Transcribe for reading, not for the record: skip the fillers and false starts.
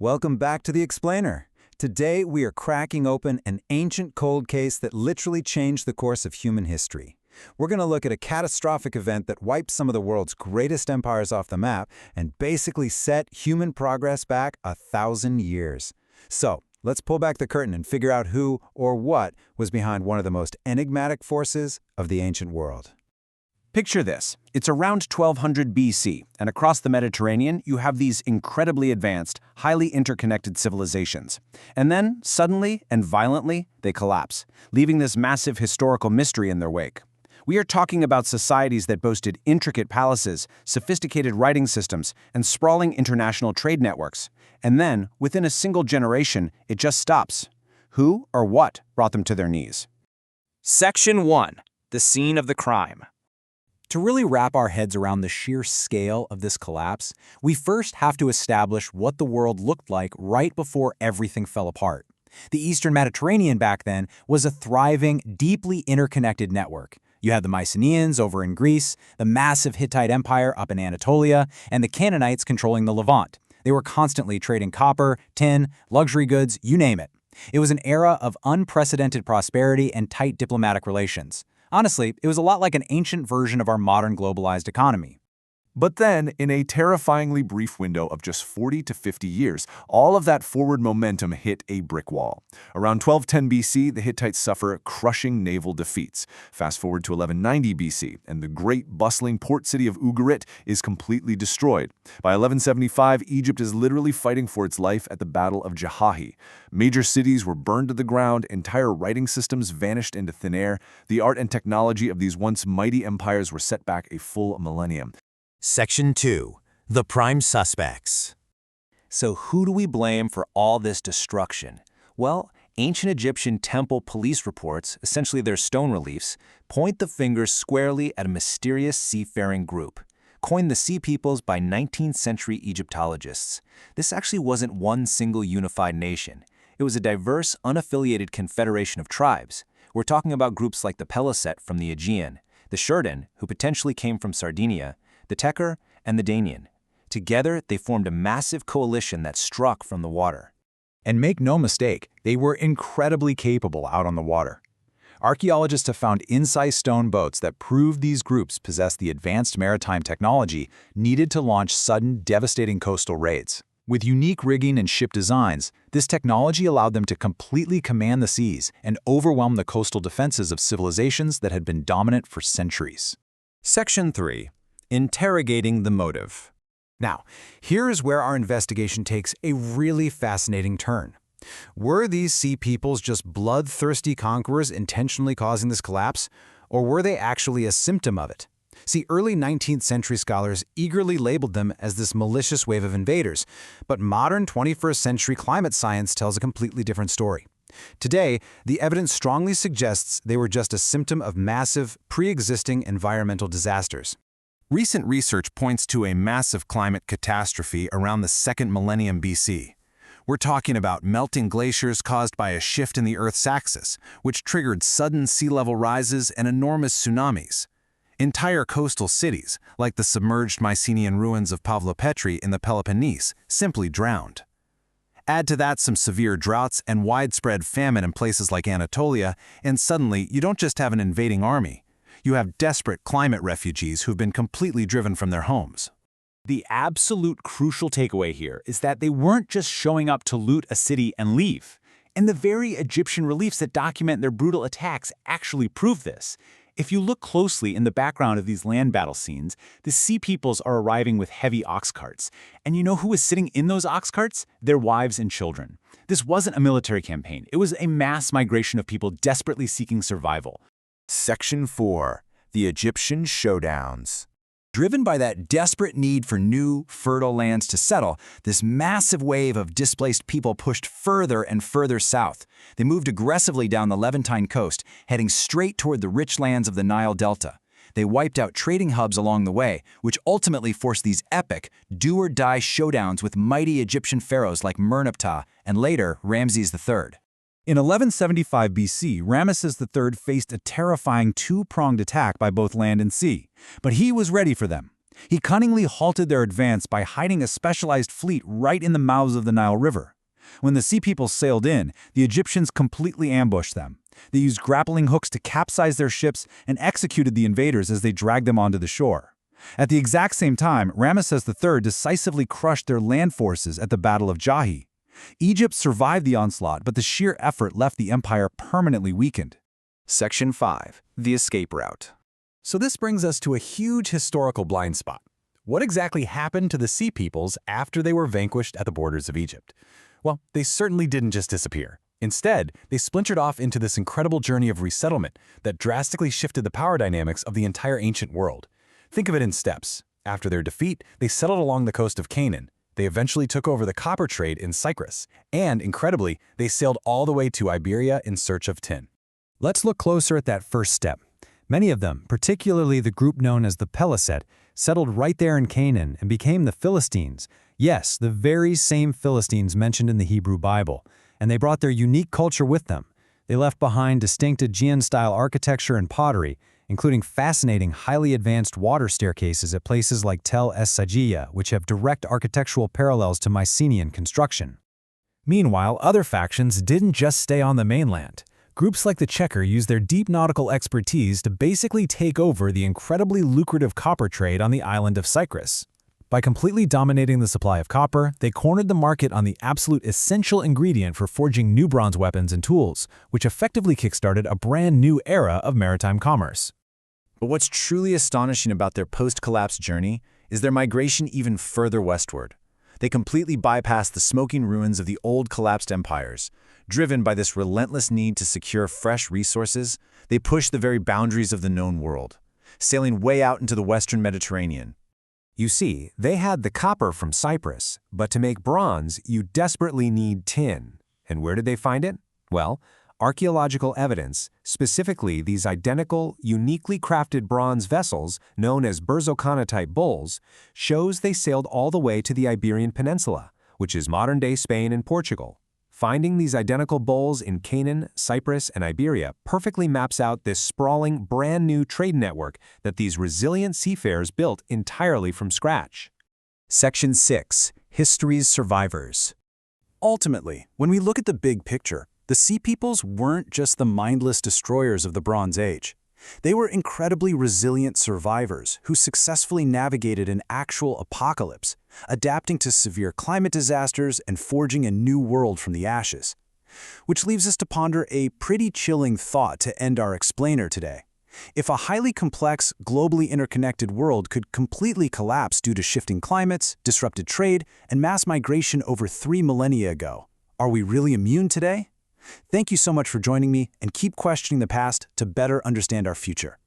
Welcome back to The Explainer. Today we are cracking open an ancient cold case that literally changed the course of human history. We're going to look at a catastrophic event that wiped some of the world's greatest empires off the map and basically set human progress back 1,000 years. So, let's pull back the curtain and figure out who or what was behind one of the most enigmatic forces of the ancient world. Picture this. It's around 1200 BC, and across the Mediterranean, you have these incredibly advanced, highly interconnected civilizations. And then, suddenly and violently, they collapse, leaving this massive historical mystery in their wake. We are talking about societies that boasted intricate palaces, sophisticated writing systems, and sprawling international trade networks. And then, within a single generation, it just stops. Who or what brought them to their knees? Section 1. The scene of the crime. To really wrap our heads around the sheer scale of this collapse, we first have to establish what the world looked like right before everything fell apart. The Eastern Mediterranean back then was a thriving, deeply interconnected network. You had the Mycenaeans over in Greece, the massive Hittite Empire up in Anatolia, and the Canaanites controlling the Levant. They were constantly trading copper, tin, luxury goods, you name it. It was an era of unprecedented prosperity and tight diplomatic relations. Honestly, it was a lot like an ancient version of our modern globalized economy. But then, in a terrifyingly brief window of just 40 to 50 years, all of that forward momentum hit a brick wall. Around 1210 BC, the Hittites suffer crushing naval defeats. Fast forward to 1190 BC, and the great bustling port city of Ugarit is completely destroyed. By 1175, Egypt is literally fighting for its life at the Battle of Jahahi. Major cities were burned to the ground, entire writing systems vanished into thin air. The art and technology of these once mighty empires were set back a full millennium. Section 2. The Prime Suspects. So who do we blame for all this destruction? Well, ancient Egyptian temple police reports, essentially their stone reliefs, point the fingers squarely at a mysterious seafaring group. Coined the Sea Peoples by 19th century Egyptologists, this actually wasn't one single unified nation. It was a diverse, unaffiliated confederation of tribes. We're talking about groups like the Peliset from the Aegean, the Shurden, who potentially came from Sardinia, the Teker, and the Danian. Together, they formed a massive coalition that struck from the water. And make no mistake, they were incredibly capable out on the water. Archaeologists have found incised stone boats that prove these groups possessed the advanced maritime technology needed to launch sudden, devastating coastal raids. With unique rigging and ship designs, this technology allowed them to completely command the seas and overwhelm the coastal defenses of civilizations that had been dominant for centuries. Section 3. Interrogating the motive. Now, here is where our investigation takes a really fascinating turn. Were these sea peoples just bloodthirsty conquerors intentionally causing this collapse, or were they actually a symptom of it? See, early 19th century scholars eagerly labeled them as this malicious wave of invaders, but modern 21st century climate science tells a completely different story. Today, the evidence strongly suggests they were just a symptom of massive, pre-existing environmental disasters. Recent research points to a massive climate catastrophe around the 2nd millennium BC. We're talking about melting glaciers caused by a shift in the Earth's axis, which triggered sudden sea level rises and enormous tsunamis. Entire coastal cities, like the submerged Mycenaean ruins of Pavlopetri in the Peloponnese, simply drowned. Add to that some severe droughts and widespread famine in places like Anatolia, and suddenly you don't just have an invading army. You have desperate climate refugees who've been completely driven from their homes. The absolute crucial takeaway here is that they weren't just showing up to loot a city and leave. And the very Egyptian reliefs that document their brutal attacks actually prove this. If you look closely in the background of these land battle scenes, the Sea Peoples are arriving with heavy ox carts. And you know who was sitting in those ox carts? Their wives and children. This wasn't a military campaign. It was a mass migration of people desperately seeking survival. Section 4. The Egyptian Showdowns. Driven by that desperate need for new, fertile lands to settle, this massive wave of displaced people pushed further and further south. They moved aggressively down the Levantine coast, heading straight toward the rich lands of the Nile Delta. They wiped out trading hubs along the way, which ultimately forced these epic, do-or-die showdowns with mighty Egyptian pharaohs like Merneptah and later Ramses III. In 1175 BC, Ramesses III faced a terrifying two-pronged attack by both land and sea, but he was ready for them. He cunningly halted their advance by hiding a specialized fleet right in the mouths of the Nile River. When the Sea People sailed in, the Egyptians completely ambushed them. They used grappling hooks to capsize their ships and executed the invaders as they dragged them onto the shore. At the exact same time, Ramesses III decisively crushed their land forces at the Battle of Jahi. Egypt survived the onslaught, but the sheer effort left the empire permanently weakened. Section 5. The Escape Route. So this brings us to a huge historical blind spot. What exactly happened to the Sea Peoples after they were vanquished at the borders of Egypt? Well, they certainly didn't just disappear. Instead, they splintered off into this incredible journey of resettlement that drastically shifted the power dynamics of the entire ancient world. Think of it in steps. After their defeat, they settled along the coast of Canaan. They eventually took over the copper trade in Cyprus. And, incredibly, they sailed all the way to Iberia in search of tin. Let's look closer at that first step. Many of them, particularly the group known as the Peliset, settled right there in Canaan and became the Philistines. Yes, the very same Philistines mentioned in the Hebrew Bible. And they brought their unique culture with them. They left behind distinct Aegean-style architecture and pottery, including fascinating, highly advanced water staircases at places like Tel Es-Sajiya, which have direct architectural parallels to Mycenaean construction. Meanwhile, other factions didn't just stay on the mainland. Groups like the Checker used their deep nautical expertise to basically take over the incredibly lucrative copper trade on the island of Cyprus. By completely dominating the supply of copper, they cornered the market on the absolute essential ingredient for forging new bronze weapons and tools, which effectively kickstarted a brand new era of maritime commerce. But what's truly astonishing about their post-collapse journey is their migration even further westward. They completely bypassed the smoking ruins of the old collapsed empires. Driven by this relentless need to secure fresh resources, they pushed the very boundaries of the known world, sailing way out into the western Mediterranean. You see, they had the copper from Cyprus, but to make bronze, you desperately need tin. And where did they find it? Well, archaeological evidence, specifically these identical, uniquely crafted bronze vessels known as Berzocana-type bulls, shows they sailed all the way to the Iberian Peninsula, which is modern-day Spain and Portugal. Finding these identical bulls in Canaan, Cyprus, and Iberia perfectly maps out this sprawling, brand-new trade network that these resilient seafarers built entirely from scratch. Section 6. History's Survivors. Ultimately, when we look at the big picture, the Sea Peoples weren't just the mindless destroyers of the Bronze Age. They were incredibly resilient survivors who successfully navigated an actual apocalypse, adapting to severe climate disasters and forging a new world from the ashes. Which leaves us to ponder a pretty chilling thought to end our explainer today. If a highly complex, globally interconnected world could completely collapse due to shifting climates, disrupted trade, and mass migration over 3 millennia ago, are we really immune today? Thank you so much for joining me, and keep questioning the past to better understand our future.